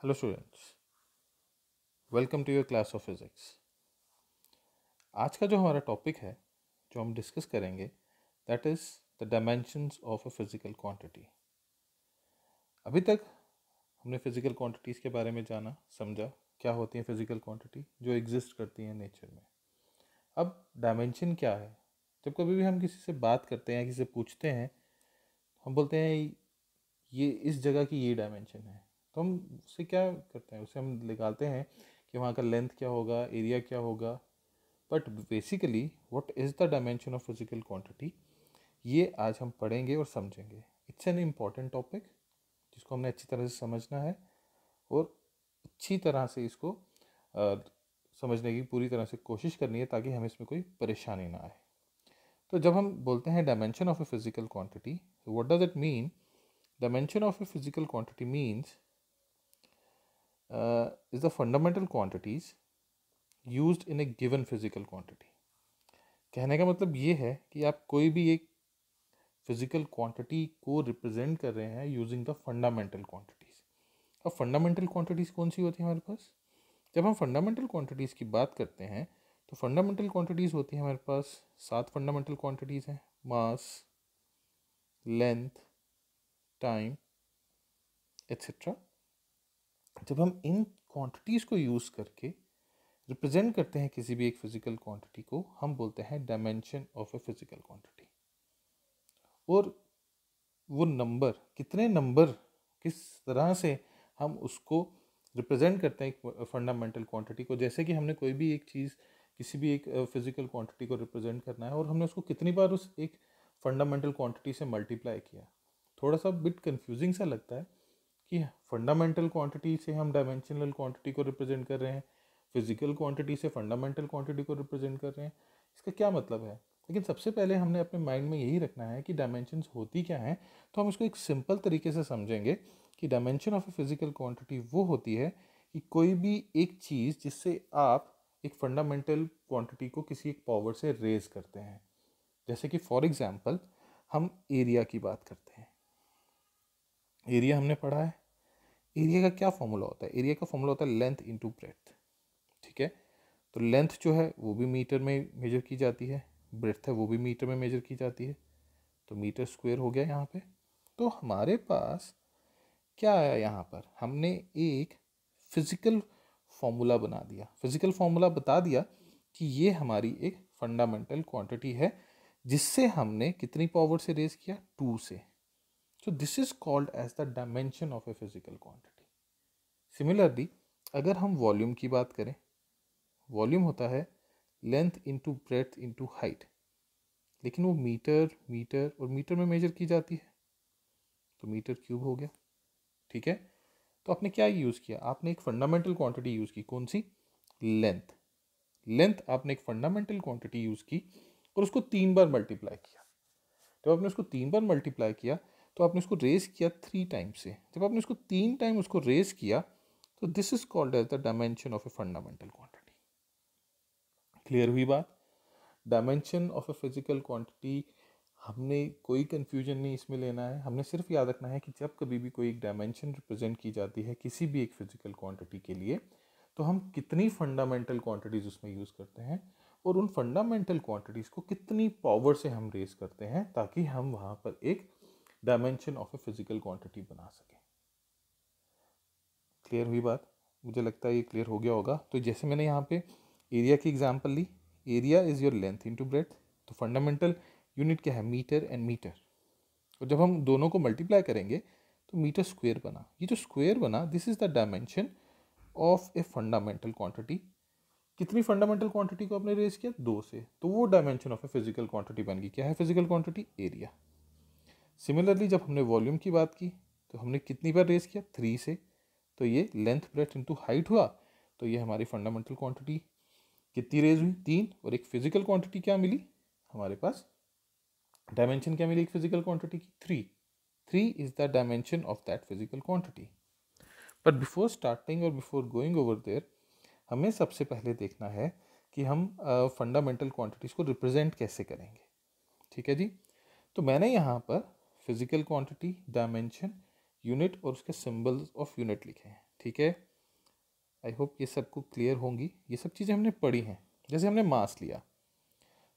Hello students, welcome to your class of physics. आज का जो हमारा टॉपिक है जो हम डिस्कस करेंगे that is the dimensions of a physical quantity. अभी तक हमने फिज़िकल क्वांटिटीज़ के बारे में जाना समझा, क्या होती हैं फिज़िकल क्वांटिटी जो एग्जिस्ट करती हैं नेचर में। अब डायमेंशन क्या है? जब कभी भी हम किसी से बात करते हैं, किसी से पूछते हैं, हम बोलते हैं ये इस जगह की ये डायमेंशन है, तो हम उससे क्या करते हैं, उसे हम निकालते हैं कि वहाँ का लेंथ क्या होगा, एरिया क्या होगा। But basically what is the dimension of physical quantity, ये आज हम पढ़ेंगे और समझेंगे। इट्स एन इम्पॉर्टेंट टॉपिक जिसको हमने अच्छी तरह से समझना है और अच्छी तरह से इसको समझने की पूरी तरह से कोशिश करनी है ताकि हमें इसमें कोई परेशानी ना आए। तो जब हम बोलते हैं dimension of a physical quantity, what does it mean? Dimension of a physical quantity means is the fundamental quantities used in A given physical quantity. कहने का मतलब ये है कि आप कोई भी एक फिजिकल क्वांटिटी को रिप्रेजेंट कर रहे हैं यूजिंग द फंडामेंटल क्वांटिटीज़। अब फंडामेंटल क्वांटिटीज़ कौन सी होती हैं हमारे पास? जब हम फंडामेंटल क्वांटिटीज़ की बात करते हैं तो फंडामेंटल क्वांटिटीज़ होती हैं हमारे पास 7 फंडामेंटल क्वांटिटीज़ हैं। मास, लेंथ, टाइम, एट्सेट्रा। जब हम इन क्वांटिटीज़ को यूज़ करके रिप्रेजेंट करते हैं किसी भी एक फिजिकल क्वांटिटी को, हम बोलते हैं dimension of a physical quantity. और वो नंबर, कितने नंबर, किस तरह से हम उसको रिप्रेजेंट करते हैं एक फंडामेंटल क्वांटिटी को। जैसे कि हमने कोई भी एक चीज़, किसी भी एक फिजिकल क्वांटिटी को रिप्रेजेंट करना है और हमने उसको कितनी बार उस एक फंडामेंटल क्वांटिटी से मल्टीप्लाई किया। थोड़ा सा बिट कंफ्यूजिंग सा लगता है कि फंडामेंटल क्वांटिटी से हम डायमेंशनल क्वांटिटी को रिप्रेजेंट कर रहे हैं, फिजिकल क्वांटिटी से फंडामेंटल क्वांटिटी को रिप्रेजेंट कर रहे हैं, इसका क्या मतलब है? लेकिन सबसे पहले हमने अपने माइंड में यही रखना है कि डायमेंशंस होती क्या हैं। तो हम इसको एक सिंपल तरीके से समझेंगे कि dimension of a physical quantity वो होती है कि कोई भी एक चीज़ जिससे आप एक फंडामेंटल क्वांटिटी को किसी एक पावर से रेज करते हैं। जैसे कि फॉर एग्जांपल हम एरिया की बात करते हैं। एरिया हमने पढ़ा है। एरिया का क्या फॉर्मूला होता है? एरिया का फॉर्मूला होता है लेंथ इंटू ब्रेथ। ठीक है, तो लेंथ जो है वो भी मीटर में मेजर की जाती है, ब्रेथ है वो भी मीटर में मेजर की जाती है, तो मीटर स्क्वायर हो गया यहाँ पे। तो हमारे पास क्या आया? यहाँ पर हमने एक फिजिकल फॉर्मूला बना दिया, फिजिकल फॉर्मूला बता दिया कि ये हमारी एक फंडामेंटल क्वांटिटी है जिससे हमने कितनी पावर से रेज किया? 2 से। So this is called as the dimension of a physical quantity. Similarly अगर हम वॉल्यूम की बात करें, वॉल्यूम होता है length into breadth into height, लेकिन वो मीटर मीटर और मीटर में मेजर की जाती है, तो मीटर क्यूब हो गया। ठीक है, तो आपने क्या यूज़ किया? आपने एक फंडामेंटल क्वांटिटी यूज़ की, कौन सी? लेंथ। लेंथ आपने एक फंडामेंटल क्वांटिटी यूज़ की और उसको 3 बार मल्टीप्लाई किया। जब आपने उसको 3 बार मल्टीप्लाई किया तो आपने उसको रेज किया 3 टाइम से। जब आपने उसको 3 टाइम उसको रेज किया तो this is called as the dimension of a fundamental quantity. Clear हुई बात? Dimension of a physical quantity, हमने कोई कन्फ्यूजन नहीं इसमें लेना है। हमने सिर्फ याद रखना है कि जब कभी भी कोई एक डायमेंशन रिप्रेजेंट की जाती है किसी भी एक फिजिकल क्वांटिटी के लिए, तो हम कितनी फंडामेंटल क्वांटिटीज उसमें यूज़ करते हैं और उन फंडामेंटल क्वांटिटीज़ को कितनी पावर से हम रेज करते हैं ताकि हम वहाँ पर एक dimension of a physical quantity बना सकें। क्लियर हुई बात? मुझे लगता है ये क्लियर हो गया होगा। तो जैसे मैंने यहाँ पे एरिया की एग्जांपल ली, area is your length into breadth, तो फंडामेंटल यूनिट क्या है? Metre and metre. और जब हम दोनों को मल्टीप्लाई करेंगे तो मीटर स्क्वायर बना। ये जो स्क्वायर बना this is the dimension of a fundamental quantity. कितनी फंडामेंटल क्वांटिटी को आपने रेज किया? 2 से, तो वो dimension of a physical quantity बन गई। क्या है फिजिकल क्वांटिटी? एरिया। सिमिलरली जब हमने वॉल्यूम की बात की तो हमने कितनी बार रेज किया? 3 से, तो ये लेंथ ब्रेथ इंटू हाइट हुआ, तो ये हमारी फंडामेंटल क्वांटिटी कितनी रेज हुई? 3। और एक फिजिकल क्वांटिटी क्या मिली हमारे पास? डायमेंशन क्या मिली एक फिजिकल क्वांटिटी की? 3। 3 is the dimension of that physical quantity. But before starting और बिफोर गोइंग ओवर देयर, हमें सबसे पहले देखना है कि हम फंडामेंटल क्वांटिटीज़ को रिप्रेजेंट कैसे करेंगे। ठीक है जी, तो मैंने यहाँ पर फिजिकल क्वांटिटी, डायमेंशन, यूनिट और उसके सिंबल्स ऑफ यूनिट लिखे हैं। ठीक है, आई होप ये सबको क्लियर होंगी। ये सब चीज़ें हमने पढ़ी हैं। जैसे हमने मास लिया,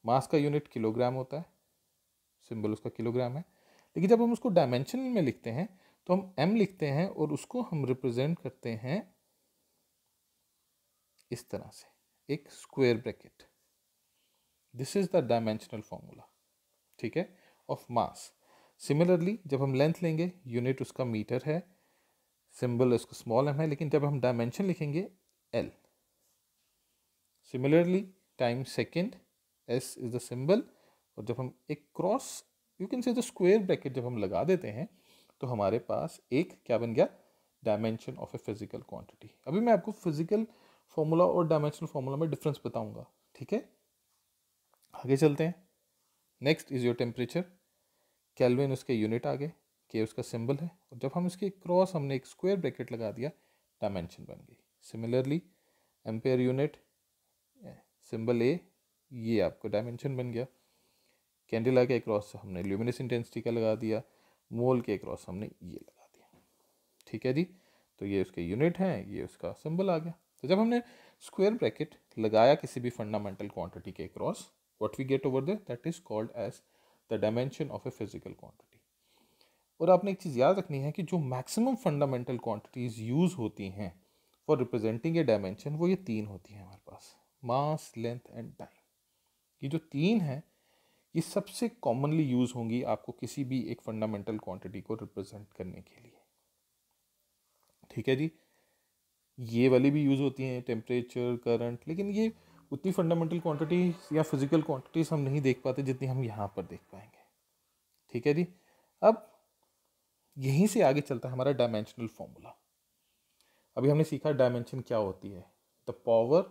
मास का यूनिट किलोग्राम होता है, सिंबल उसका किलोग्राम है। लेकिन जब हम उसको डायमेंशन में लिखते हैं तो हम m लिखते हैं और उसको हम रिप्रेजेंट करते हैं इस तरह से, एक square bracket. This is the dimensional formula, ठीक है, ऑफ मास। सिमिलरली जब हम लेंथ लेंगे, यूनिट उसका मीटर है, सिंबल उसका स्मॉल m है, लेकिन जब हम डायमेंशन लिखेंगे l। Similarly time second, s is the symbol, और जब हम एक cross, you can say the square bracket जब हम लगा देते हैं तो हमारे पास एक क्या बन गया, dimension of a physical quantity. अभी मैं आपको फिजिकल फॉर्मूला और डायमेंशनल फॉर्मूला में डिफरेंस बताऊंगा, ठीक है। आगे चलते हैं। Next is your temperature. Kelvin उसके यूनिट आ गए, के उसका सिंबल है, और जब हम इसके क्रॉस हमने एक स्क्वायर ब्रैकेट लगा दिया, डायमेंशन बन गई। सिमिलरली एम्पेयर यूनिट, सिंबल ए, ये आपको डायमेंशन बन गया। कैंडेला के क्रॉस हमने ल्यूमिनस इंटेंसिटी का लगा दिया, मोल के क्रॉस हमने ये लगा दिया, ठीक है जी। तो ये उसके यूनिट हैं, ये उसका सिंबल आ गया। तो जब हमने स्क्वायर ब्रैकेट लगाया किसी भी फंडामेंटल क्वांटिटी के cross, what we get over there, that is called as the dimension of a physical quantity. और आपने एक चीज़ याद रखनी है कि जो मैक्सिमम फंडामेंटल क्वांटिटीज यूज होती हैं फॉर रिप्रेजेंटिंग ए डायमेंशन, वो ये तीन होती हैं हमारे पास, मास, लेंथ एंड टाइम। ये जो तीन हैं ये सबसे कॉमनली यूज होंगी आपको किसी भी एक फंडामेंटल क्वांटिटी को रिप्रेजेंट करने के लिए, ठीक है जी। ये वाली भी यूज होती हैं, टेम्परेचर, करंट, लेकिन ये उतनी फंडामेंटल क्वांटिटीज या फिजिकल क्वांटिटीज हम नहीं देख पाते जितनी हम यहाँ पर देख पाएंगे, ठीक है जी। अब यहीं से आगे चलता है हमारा डायमेंशनल फॉर्मूला। अभी हमने सीखा डायमेंशन क्या होती है, the power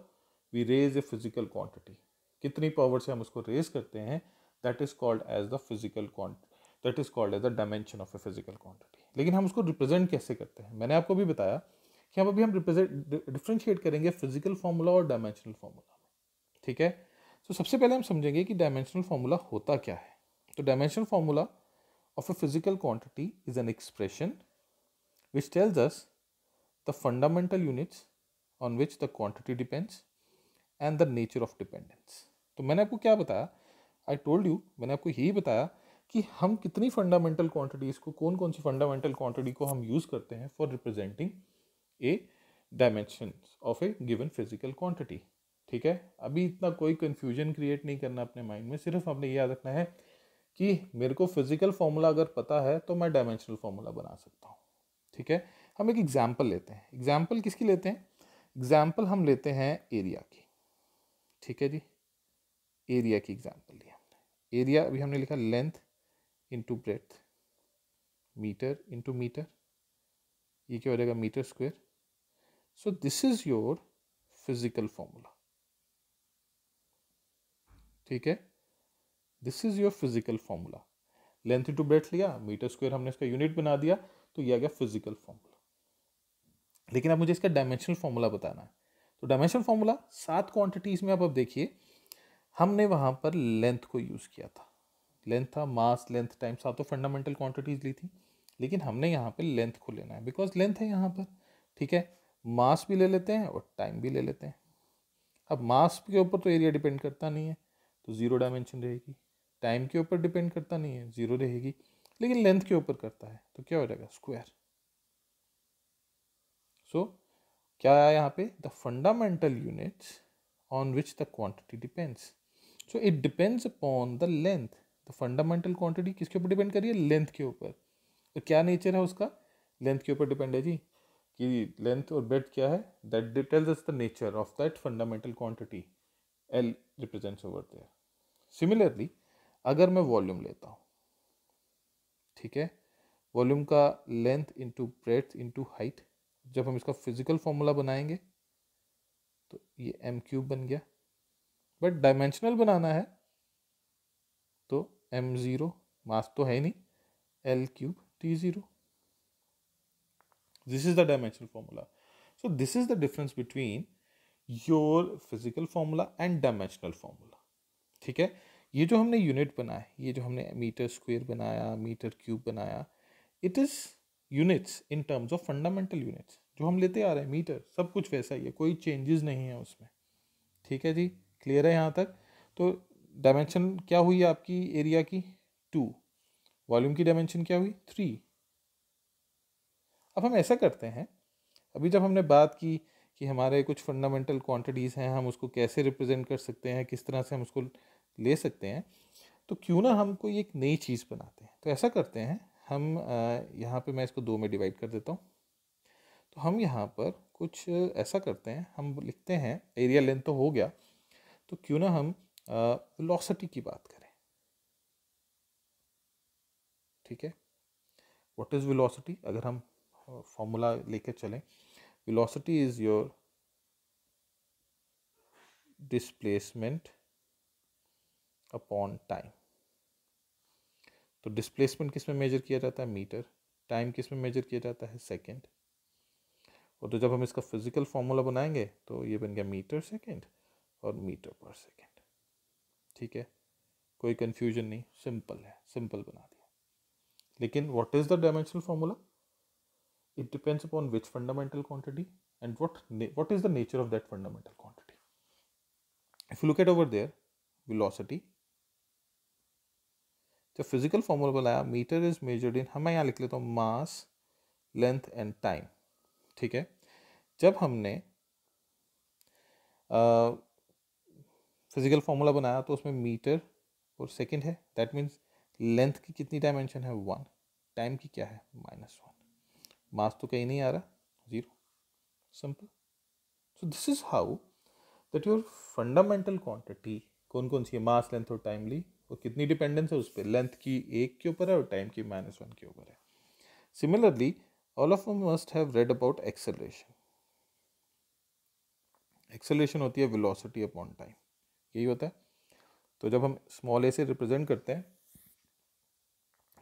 we raise a physical quantity, कितनी पावर से हम उसको रेज करते हैं, that is called as the physical quantity, that is called as the dimension of a physical quantity. लेकिन हम उसको रिप्रेजेंट कैसे करते हैं, मैंने आपको भी बताया कि हम रिप्रेजेंट डिफ्रेंशिएट करेंगे फिजिकल फॉर्मूला और डायमेंशनल फॉर्मूला में, ठीक है। तो सबसे पहले हम समझेंगे कि डायमेंशनल फॉर्मूला होता क्या है। तो dimensional formula of a physical quantity is an expression which tells us the fundamental units on which the quantity depends and the nature of dependence। तो मैंने आपको क्या बताया, I told you, मैंने आपको यही बताया कि हम कितनी फंडामेंटल क्वांटिटीज को, कौन कौन सी फंडामेंटल क्वांटिटी को हम यूज करते हैं for representing A dimension of A given physical quantity, ठीक है। अभी इतना कोई कंफ्यूजन क्रिएट नहीं करना अपने माइंड में, सिर्फ आपने ये याद रखना है कि मेरे को फिजिकल फॉर्मूला अगर पता है तो मैं डायमेंशनल फॉर्मूला बना सकता हूँ, ठीक है। हम एक एग्जाम्पल लेते हैं। एग्जाम्पल किसकी लेते हैं, एग्जाम्पल हम लेते हैं एरिया की, ठीक है जी। एरिया की एग्जाम्पल लिया हमने। एरिया अभी हमने लिखा length into breadth, metre into metre, ये क्या हो जाएगा, metre square. So this is your physical formula, ठीक है। This is your physical formula. Length into breadth लिया, मीटर स्क्वायर हमने इसका यूनिट बना दिया, तो ये आ गया फिजिकल फॉर्मूला। लेकिन अब मुझे इसका डायमेंशनल फॉर्मूला बताना है। तो डायमेंशनल फॉर्मूला 7 क्वांटिटीज में, आप अब देखिए हमने वहां पर लेंथ को यूज किया था। लेंथ था, मास, लेंथ, टाइम, सातों फंडामेंटल क्वांटिटीज ली थी, लेकिन हमने यहाँ पे लेंथ को लेना है बिकॉज लेंथ है यहाँ पर, ठीक है। मास भी ले लेते हैं और टाइम भी ले लेते हैं। अब मास के ऊपर तो एरिया डिपेंड करता नहीं है, तो जीरो डायमेंशन रहेगी। टाइम के ऊपर डिपेंड करता नहीं है, जीरो रहेगी। लेकिन लेंथ के ऊपर करता है, तो क्या हो जाएगा, स्क्वायर। सो क्या आया यहाँ पे, the fundamental units on which the quantity depends. So it depends upon the length. The fundamental quantity किसके ऊपर डिपेंड कर रही है, लेंथ के ऊपर। तो क्या नेचर है उसका, लेंथ के ऊपर डिपेंड है जी, कि लेंथ और ब्रेड्थ क्या है, that tells us the nature of that fundamental quantity, L represents over there. Similarly अगर मैं वॉल्यूम लेता हूँ, ठीक है, वॉल्यूम का length into breadth into height, जब हम इसका फिजिकल फॉर्मूला बनाएंगे तो ये एम क्यूब बन गया। बट डायमेंशनल बनाना है तो एम ज़ीरो, मास तो है ही नहीं, L cube T zero. This is the dimensional formula. So this is the difference between your physical formula and dimensional formula, ठीक है। ये जो हमने यूनिट बनाया, ये जो हमने मीटर स्क्वायर बनाया, मीटर क्यूब बनाया, it is units in terms of fundamental units जो हम लेते आ रहे हैं, मीटर, सब कुछ वैसा ही है, कोई चेंजेस नहीं है उसमें। ठीक है जी, क्लियर है यहाँ तक? तो डायमेंशन क्या हुई आपकी एरिया की 2, वॉल्यूम की डायमेंशन क्या हुई 3। अब हम ऐसा करते हैं, अभी जब हमने बात की कि हमारे कुछ फंडामेंटल क्वांटिटीज़ हैं, हम उसको कैसे रिप्रेजेंट कर सकते हैं, किस तरह से हम उसको ले सकते हैं, तो क्यों ना हम कोई एक नई चीज़ बनाते हैं। तो ऐसा करते हैं हम, यहाँ पे मैं इसको 2 में डिवाइड कर देता हूँ। तो हम यहाँ पर कुछ ऐसा करते हैं, हम लिखते हैं एरिया लेंथ तो हो गया, तो क्यों ना हम वेलोसिटी की बात करें। ठीक है, व्हाट इज़ वेलोसिटी? अगर हम फॉर्मूला लेके चलें, velocity is your displacement upon time. तो डिस्प्लेसमेंट किस में मेजर किया जाता है? मीटर। टाइम किस में मेजर किया जाता है? सेकंड। और तो जब हम इसका फिजिकल फॉर्मूला बनाएंगे तो ये बन गया मीटर सेकंड और मीटर पर सेकंड। ठीक है, कोई कंफ्यूजन नहीं, सिंपल है, सिंपल बना दिया। लेकिन what is the dimensional formula? It depends upon which fundamental quantity and what is the nature of that fundamental quantity. If you look at over there, velocity, जब physical formula बनाया, metre is measured in, हम मैं यहाँ लिख लेता हूँ मास, length and time. ठीक है, जब हमने फिजिकल फॉर्मूला बनाया तो उसमें मीटर और सेकंड है, दैट मीन्स लेंथ की कितनी डायमेंशन है? 1, टाइम की क्या है? -1, मास तो कहीं नहीं आ रहा, 0, simple. So this is how that your fundamental quantity कौन कौन सी है? मास, लेंथ और टाइम ली, और कितनी डिपेंडेंस है उस पर? लेंथ की 1 के ऊपर है और टाइम की -1 के ऊपर है। Similarly all of them must have read about acceleration. Acceleration होती है वेलोसिटी अपॉन टाइम, यही होता है। तो जब हम स्मॉल ए से रिप्रेजेंट करते हैं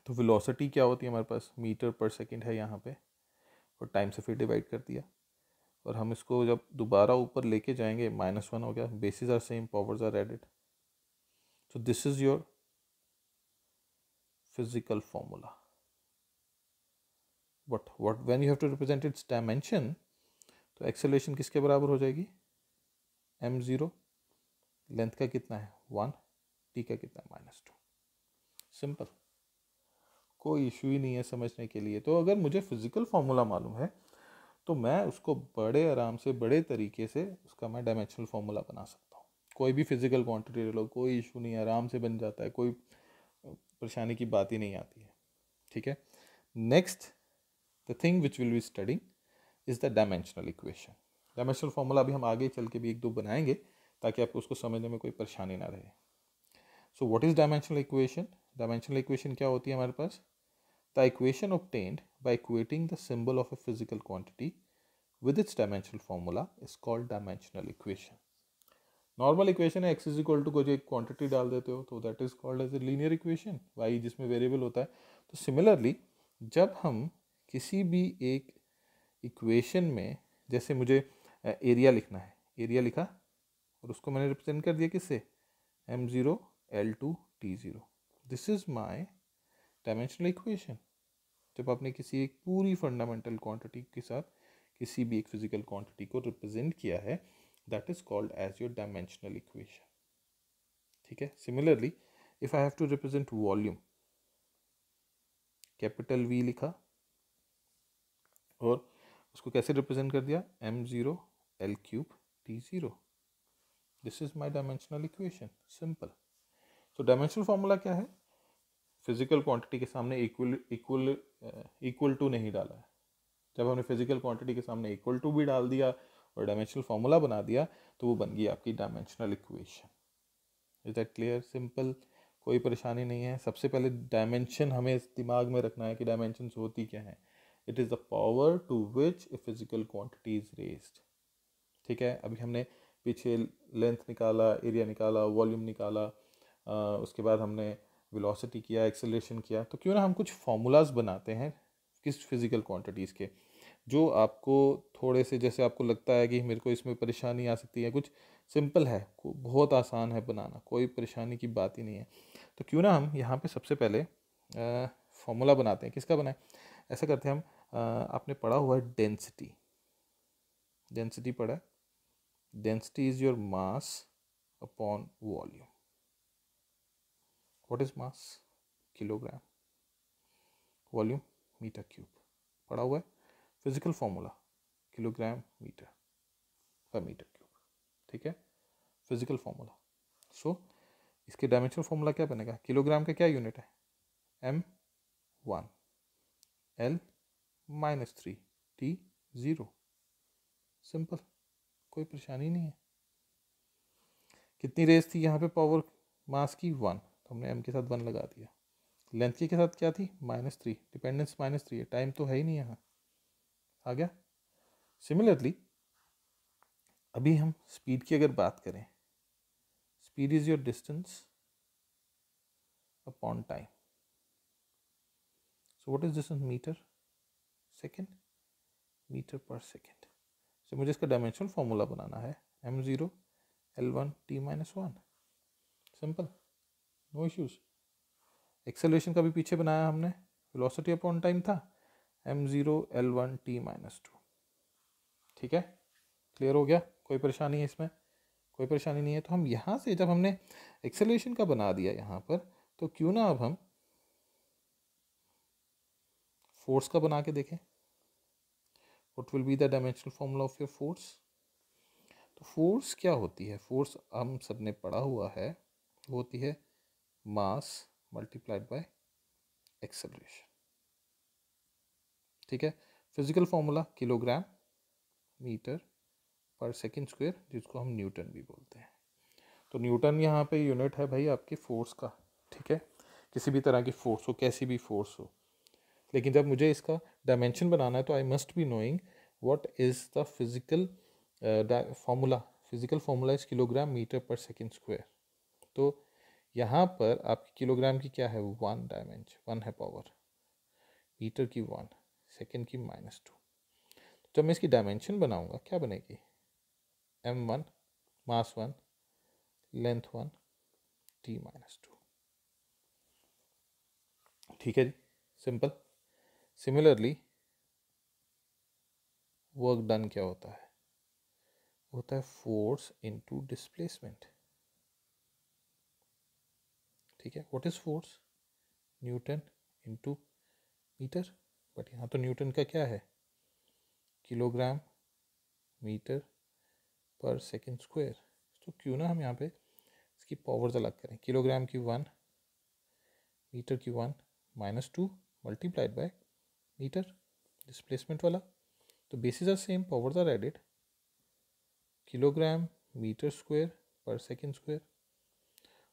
तो वेलोसिटी क्या होती है हमारे पास? मीटर पर सेकंड है यहाँ पे, और टाइम से फिर डिवाइड कर दिया, और हम इसको जब दोबारा ऊपर लेके जाएंगे, -1 हो गया, basis are same, powers are added. So this is your physical formula. What when you have to represent its dimension, तो एक्सेलरेशन किसके बराबर हो जाएगी? m0, लेंथ का कितना है? 1, टी का कितना है? -2। सिंपल, कोई इशू ही नहीं है समझने के लिए। तो अगर मुझे फिजिकल फॉर्मूला मालूम है तो मैं उसको बड़े आराम से, बड़े तरीके से उसका मैं डायमेंशनल फॉर्मूला बना सकता हूँ। कोई भी फिजिकल क्वांटिटी ले लो, कोई इशू नहीं है, आराम से बन जाता है, कोई परेशानी की बात ही नहीं आती है। ठीक है, next the thing which will be studying is the dimensional equation. Dimensional formula अभी हम आगे चल के भी 1-2 बनाएंगे ताकि आपको उसको समझने में कोई परेशानी ना रहे। सो what is dimensional equation? Dimensional equation क्या होती है हमारे पास? The equation obtained by equating the symbol of a physical quantity with its dimensional formula is called dimensional equation. Normal equation है x इज इक्वल टू, कोई एक क्वांटिटी डाल देते हो तो that is called as a linear equation, y जिसमें variable होता है। तो सिमिलरली जब हम किसी भी एक इक्वेशन में, जैसे मुझे एरिया लिखना है, एरिया लिखा और उसको मैंने रिप्रेजेंट कर दिया किससे? m0 l2 t0, this is my dimensional equation. जब आपने किसी एक पूरी फंडामेंटल क्वांटिटी के साथ किसी भी एक फिजिकल क्वांटिटी को रिप्रेजेंट किया है, that is called as your dimensional equation. ठीक है, similarly if I have to represent volume, capital V लिखा और उसको कैसे रिप्रेजेंट कर दिया? m0 l3 t0, this is my dimensional equation, simple. So dimensional formula क्या है? फिजिकल क्वांटिटी के सामने इक्वल टू नहीं डाला है। जब हमने फिजिकल क्वांटिटी के सामने इक्वल टू भी डाल दिया और डायमेंशनल फॉर्मूला बना दिया तो वो बन गई आपकी dimensional equation. Is that clear? Simple, कोई परेशानी नहीं है। सबसे पहले डायमेंशन हमें दिमाग में रखना है कि डायमेंशंस होती क्या है। It is the power to which a physical quantity is raised. ठीक है, अभी हमने पीछे लेंथ निकाला, एरिया निकाला, वॉल्यूम निकाला, उसके बाद हमने वेलोसिटी किया, एक्सेलरेशन किया। तो क्यों ना हम कुछ फार्मूलाज बनाते हैं किस फिजिकल क्वांटिटीज़ के, जो आपको थोड़े से, जैसे आपको लगता है कि मेरे को इसमें परेशानी आ सकती है, कुछ सिंपल है, बहुत आसान है बनाना, कोई परेशानी की बात ही नहीं है। तो क्यों ना हम यहाँ पे सबसे पहले फार्मूला बनाते हैं। किसका बनाए? ऐसा करते हैं हम, आपने पढ़ा हुआ है डेंसिटी, डेंसिटी पढ़ा है। Density is your mass upon volume. What is mass? Kilogram, volume metre cube, पढ़ा हुआ है। Physical formula kilogram metre per metre cube, ठीक है, फिजिकल फॉर्मूला। सो इसके डायमेंशनल फॉर्मूला क्या बनेगा? किलोग्राम का क्या यूनिट है? M1, L -3, T 0। सिंपल, कोई परेशानी नहीं है। कितनी रेस थी यहाँ पे पावर मास की? 1, तो हमने m के साथ 1 लगा दिया। लेंथ के साथ क्या थी? -3, डिपेंडेंस -3 है, टाइम तो है ही नहीं यहाँ, आ गया। सिमिलरली अभी हम स्पीड की अगर बात करें, speed is your distance upon time. So what is distance? Metre second, metre per second. So मुझे इसका डायमेंशनल फॉर्मूला बनाना है, m0 L1 T -1। Simple, no issues. Acceleration का भी पीछे बनाया हमने, वेलोसिटी अपॉन टाइम था, m0 L1 T -2। ठीक है, क्लियर हो गया? कोई परेशानी है इसमें? कोई परेशानी नहीं है। तो हम यहाँ से जब हमने एक्सेलरेशन का बना दिया यहाँ पर, तो क्यों ना अब हम फोर्स का बना के देखें। What will be the dimensional formula of your force? तो फोर्स क्या होती है? फोर्स हम सब ने पढ़ा हुआ है, वो होती है मास मल्टीप्लाइड बाय एक्सेलरेशन। ठीक है, physical formula kilogram metre per second square, जिसको हम न्यूटन भी बोलते हैं। तो न्यूटन यहाँ पे यूनिट है भाई आपके फोर्स का। ठीक है, किसी भी तरह की फोर्स हो, कैसी भी फोर्स हो। लेकिन जब मुझे इसका डायमेंशन बनाना है तो I must be knowing what is the physical formula. Physical formula is kilogram metre per second square. तो यहाँ पर आपकी किलोग्राम की क्या है? 1 डायमेंशन, 1 है पावर, मीटर की 1, सेकेंड की -2। जब मैं इसकी डायमेंशन बनाऊंगा क्या बनेगी? m1 मास 1 लेंथ 1 T -2। ठीक है जी, सिंपल। सिमिलरली वर्क डन क्या होता है? होता है फोर्स इनटू डिस्प्लेसमेंट। ठीक है, what is force? Newton into metre. But यहाँ तो न्यूटन का क्या है? Kilogram metre per second square. तो क्यों ना हम यहाँ पे इसकी पावर्स अलग करें। किलोग्राम की 1, मीटर की 1, -2 मल्टीप्लाइड बाय मीटर, डिस्प्लेसमेंट वाला। तो basis are same, powers are added. Kilogram metre square per second square.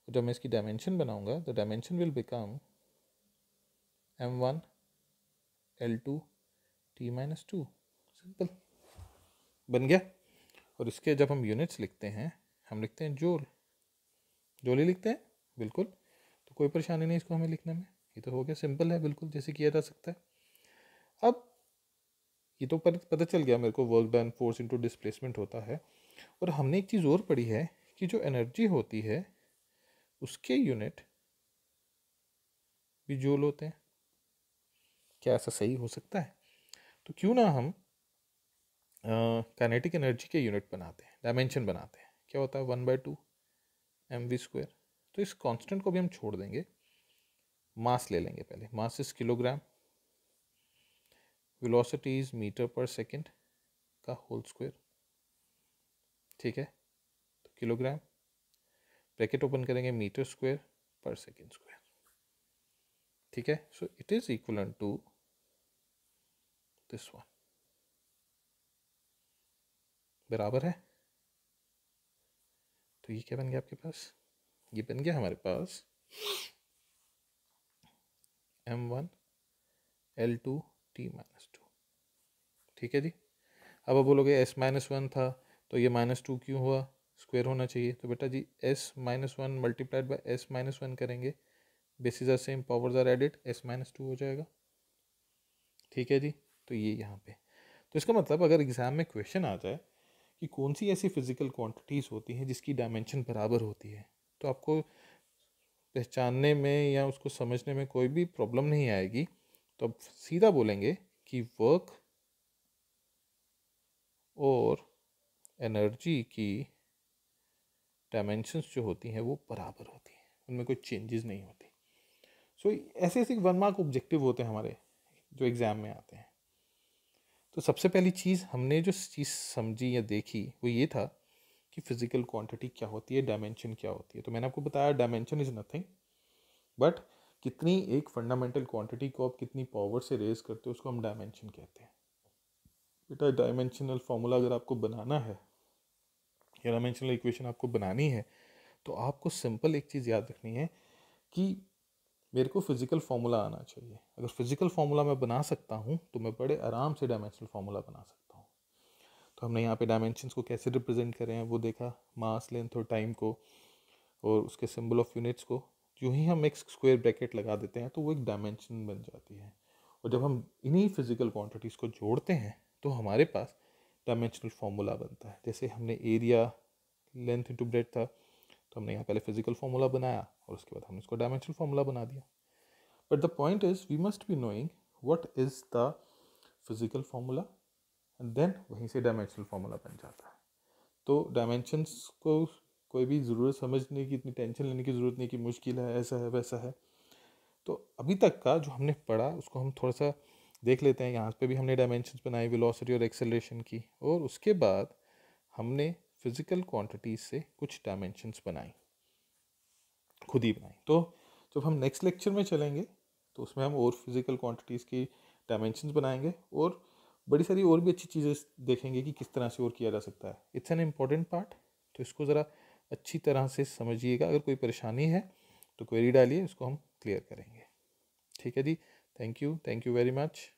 जब मैं इसकी डायमेंशन बनाऊंगा, the dimension will become m1 L2 T -2। Simple, बन गया। और इसके जब हम यूनिट्स लिखते हैं, हम लिखते हैं जूल, जूल ही लिखते हैं, बिल्कुल। तो कोई परेशानी नहीं इसको हमें लिखने में, ये तो हो गया, सिंपल है बिल्कुल, जैसे किया जा सकता है। अब ये तो पता चल गया मेरे को, work done force into displacement होता है। और हमने एक चीज़ और पढ़ी है कि जो एनर्जी होती है उसके यूनिट भी जूल होते हैं। क्या ऐसा सही हो सकता है? तो क्यों ना हम काइनेटिक एनर्जी के यूनिट बनाते हैं, डायमेंशन बनाते हैं। क्या होता है? 1/2 mv²। तो इस कांस्टेंट को भी हम छोड़ देंगे, मास ले लेंगे पहले। Mass is kilogram, velocity is metre per second का होल स्क्वायर। ठीक है, तो किलोग्राम, ब्रैकेट ओपन करेंगे, metre square per second square. ठीक है, so it is equal to this one, बराबर है। तो ये क्या बन गया आपके पास? ये बन गया हमारे पास m1 L2 T -2। ठीक है जी। अब बोलोगे s-1 था तो ये -2 क्यों हुआ? स्क्वायर होना चाहिए। तो बेटा जी s-1 मल्टीप्लाइड बाय s-1 करेंगे, bases are same, powers are added, s-2 हो जाएगा। ठीक है जी। तो ये यहाँ पे, तो इसका मतलब अगर एग्जाम में क्वेश्चन आ जाए कि कौन सी ऐसी फिजिकल क्वांटिटीज़ होती हैं जिसकी डायमेंशन बराबर होती है, तो आपको पहचानने में या उसको समझने में कोई भी प्रॉब्लम नहीं आएगी। तो अब सीधा बोलेंगे कि वर्क और एनर्जी की डायमेंशंस जो होती हैं वो बराबर होती हैं, उनमें कोई चेंजेस नहीं होती। सो ऐसे ऐसे 1 मार्क ऑब्जेक्टिव होते हैं हमारे जो एग्ज़ाम में आते हैं। तो सबसे पहली चीज़ हमने जो चीज़ समझी या देखी वो ये था कि फिज़िकल क्वांटिटी क्या होती है, डायमेंशन क्या होती है। तो मैंने आपको बताया डायमेंशन इज़ नथिंग बट कितनी एक फंडामेंटल क्वांटिटी को आप कितनी पावर से रेज करते हो उसको हम डायमेंशन कहते हैं। बेटा डायमेंशनल फार्मूला अगर आपको बनाना है या डायमेंशनल इक्वेशन आपको बनानी है तो आपको सिंपल एक चीज़ याद रखनी है कि मेरे को फिज़िकल फार्मूला आना चाहिए। अगर फिज़िकल फार्मूला मैं बना सकता हूँ तो मैं बड़े आराम से डायमेंशनल फार्मूला बना सकता हूँ। तो हमने यहाँ पे डायमेंशंस को कैसे रिप्रेजेंट करें हैं वो देखा, मास, लेंथ और टाइम को और उसके सिंबल ऑफ यूनिट्स को। जो ही हम एक स्क्वायर ब्रैकेट लगा देते हैं तो वो एक डायमेंशन बन जाती है। और जब हम इन्हीं फिजिकल क्वांटिटीज़ को जोड़ते हैं तो हमारे पास डायमेंशनल फार्मूला बनता है। जैसे हमने एरिया लेंथ इंटू ब्रेड था तो हमने यहाँ पहले फिजिकल फार्मूला बनाया और उसके बाद हमने इसको डायमेंशनल फार्मूला बना दिया। But the point is we must be knowing what is the physical formula and then वहीं से डायमेंशनल फार्मूला बन जाता है। तो डायमेंशंस को कोई भी ज़रूरत समझने की, इतनी टेंशन लेने की ज़रूरत नहीं कि मुश्किल है, ऐसा है वैसा है। तो अभी तक का जो हमने पढ़ा उसको हम थोड़ा सा देख लेते हैं। यहाँ पे भी हमने डायमेंशंस बनाए वेलोसिटी और एक्सेलरेशन की, और उसके बाद हमने फिजिकल क्वांटिटीज से कुछ डायमेंशंस बनाई, खुद ही बनाई। तो जब हम नेक्स्ट लेक्चर में चलेंगे तो उसमें हम और फिजिकल क्वांटिटीज़ की डायमेंशंस बनाएंगे और बड़ी सारी और भी अच्छी चीज़ें देखेंगे कि किस तरह से और किया जा सकता है। इट्स एन इम्पॉर्टेंट पार्ट, तो इसको ज़रा अच्छी तरह से समझिएगा। अगर कोई परेशानी है तो क्वेरी डालिए, उसको हम क्लियर करेंगे। ठीक है जी, थैंक यू वेरी मच।